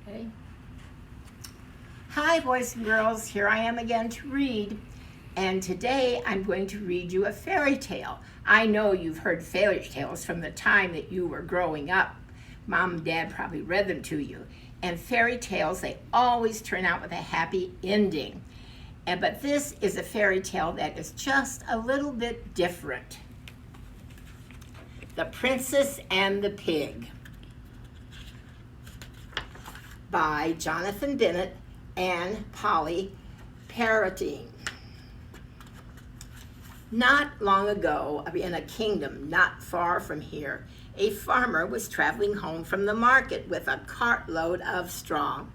Okay. Hi, boys and girls. Here I am again to read. And today I'm going to read you a fairy tale. I know you've heard fairy tales from the time that you were growing up. Mom and Dad probably read them to you. And fairy tales, they always turn out with a happy ending. But this is a fairy tale that is just a little bit different. The Princess and the Pig by Jonathan Bennett and Polly Parroting. Not long ago, in a kingdom not far from here, a farmer was traveling home from the market with a cartload of straw.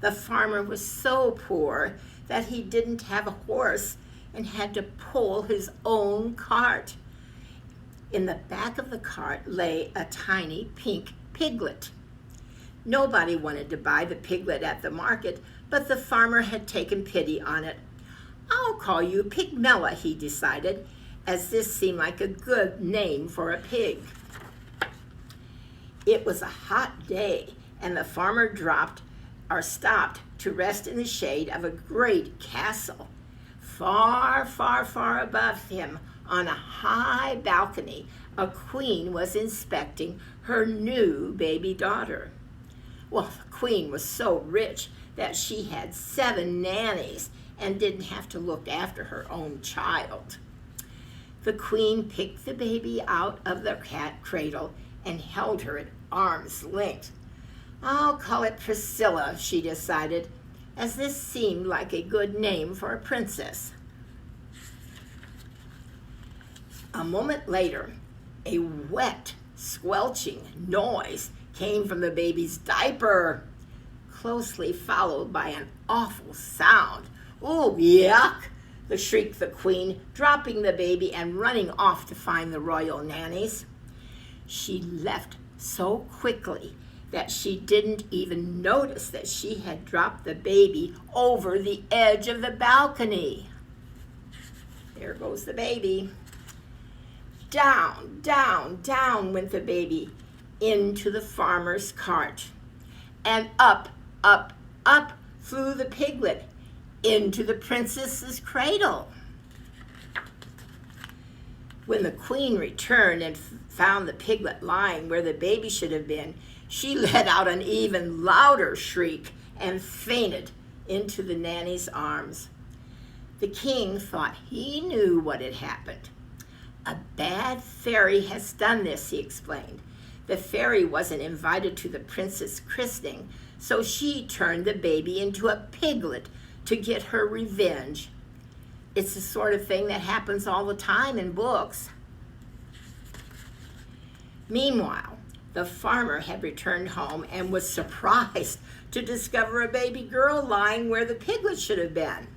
The farmer was so poor that he didn't have a horse and had to pull his own cart. In the back of the cart lay a tiny pink piglet. Nobody wanted to buy the piglet at the market, but the farmer had taken pity on it. "I'll call you Pigmella," he decided, as this seemed like a good name for a pig. It was a hot day, and the farmer stopped to rest in the shade of a great castle. Far, far, far above him, on a high balcony, a queen was inspecting her new baby daughter. Well, the queen was so rich that she had 7 nannies and didn't have to look after her own child. The queen picked the baby out of the cat cradle and held her at arm's length. "I'll call it Priscilla," she decided, as this seemed like a good name for a princess. A moment later, a wet, squelching noise came from the baby's diaper, closely followed by an awful sound. "Oh, yuck!" shrieked the queen, dropping the baby and running off to find the royal nannies. She left so quickly that she didn't even notice that she had dropped the baby over the edge of the balcony. There goes the baby. Down, down, down went the baby into the farmer's cart. And up, up, up flew the piglet into the princess's cradle. When the queen returned and found the piglet lying where the baby should have been, she let out an even louder shriek and fainted into the nanny's arms. The king thought he knew what had happened. "A bad fairy has done this," he explained. "The fairy wasn't invited to the princess' christening, so she turned the baby into a piglet to get her revenge. It's the sort of thing that happens all the time in books." Meanwhile, the farmer had returned home and was surprised to discover a baby girl lying where the piglet should have been.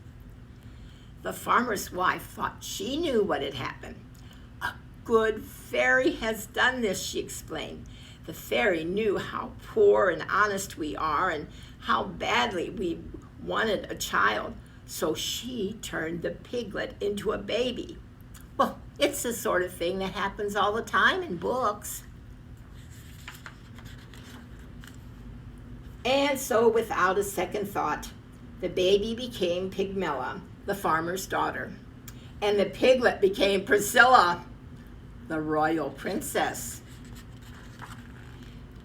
The farmer's wife thought she knew what had happened. "A good fairy has done this," she explained. "The fairy knew how poor and honest we are and how badly we wanted a child, so she turned the piglet into a baby." Well, it's the sort of thing that happens all the time in books. And so, without a second thought, the baby became Pigmella, the farmer's daughter, and the piglet became Priscilla, the royal princess.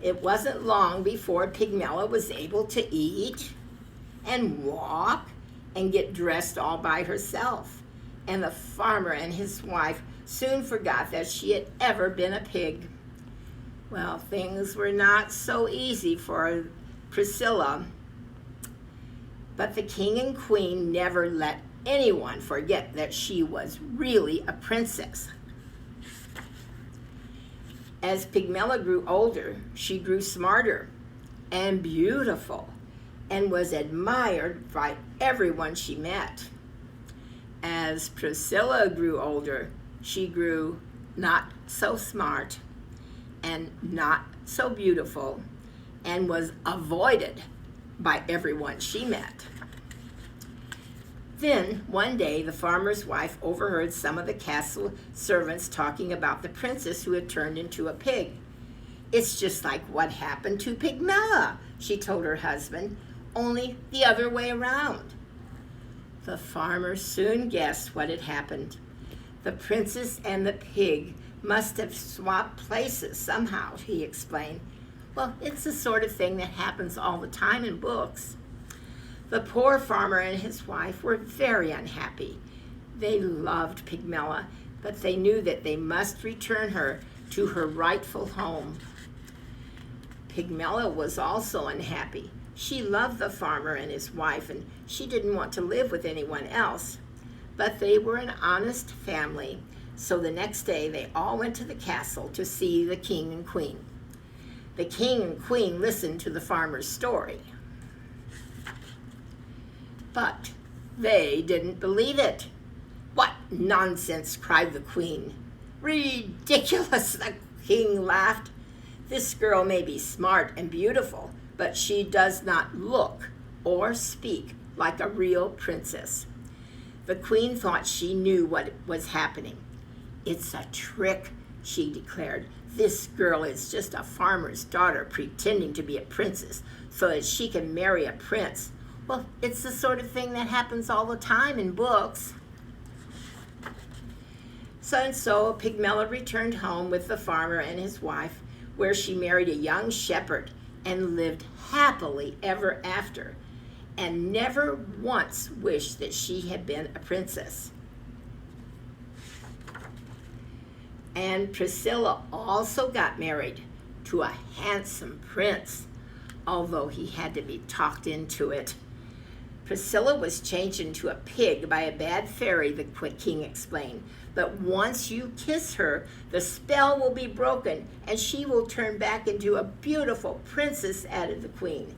It wasn't long before Pigmella was able to eat and walk and get dressed all by herself, and the farmer and his wife soon forgot that she had ever been a pig. Well, things were not so easy for Priscilla, but the king and queen never let anyone forget that she was really a princess. As Pigmella grew older, she grew smarter and beautiful and was admired by everyone she met. As Priscilla grew older, she grew not so smart and not so beautiful and was avoided by everyone she met. Then, one day, the farmer's wife overheard some of the castle servants talking about the princess who had turned into a pig. It's just like what happened to Pigmella, she told her husband, only the other way around. The farmer soon guessed what had happened. The princess and the pig must have swapped places somehow, he explained. Well, it's the sort of thing that happens all the time in books. The poor farmer and his wife were very unhappy. They loved Pigmella, but they knew that they must return her to her rightful home. Pigmella was also unhappy. She loved the farmer and his wife, and she didn't want to live with anyone else. But they were an honest family, so the next day they all went to the castle to see the king and queen. The king and queen listened to the farmer's story. But they didn't believe it. What nonsense, cried the queen. Ridiculous, the king laughed. This girl may be smart and beautiful, but she does not look or speak like a real princess. The queen thought she knew what was happening. It's a trick, she declared. This girl is just a farmer's daughter pretending to be a princess so that she can marry a prince. Well, it's the sort of thing that happens all the time in books. So Pigmella returned home with the farmer and his wife, where she married a young shepherd and lived happily ever after, and never once wished that she had been a princess. And Priscilla also got married to a handsome prince, although he had to be talked into it. Priscilla was changed into a pig by a bad fairy, the king explained. But once you kiss her, the spell will be broken, and she will turn back into a beautiful princess, added the queen.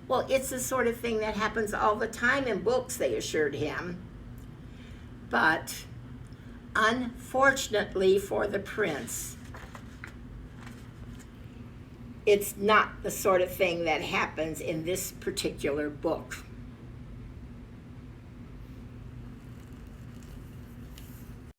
Well, it's the sort of thing that happens all the time in books, they assured him. But unfortunately for the prince, it's not the sort of thing that happens in this particular book.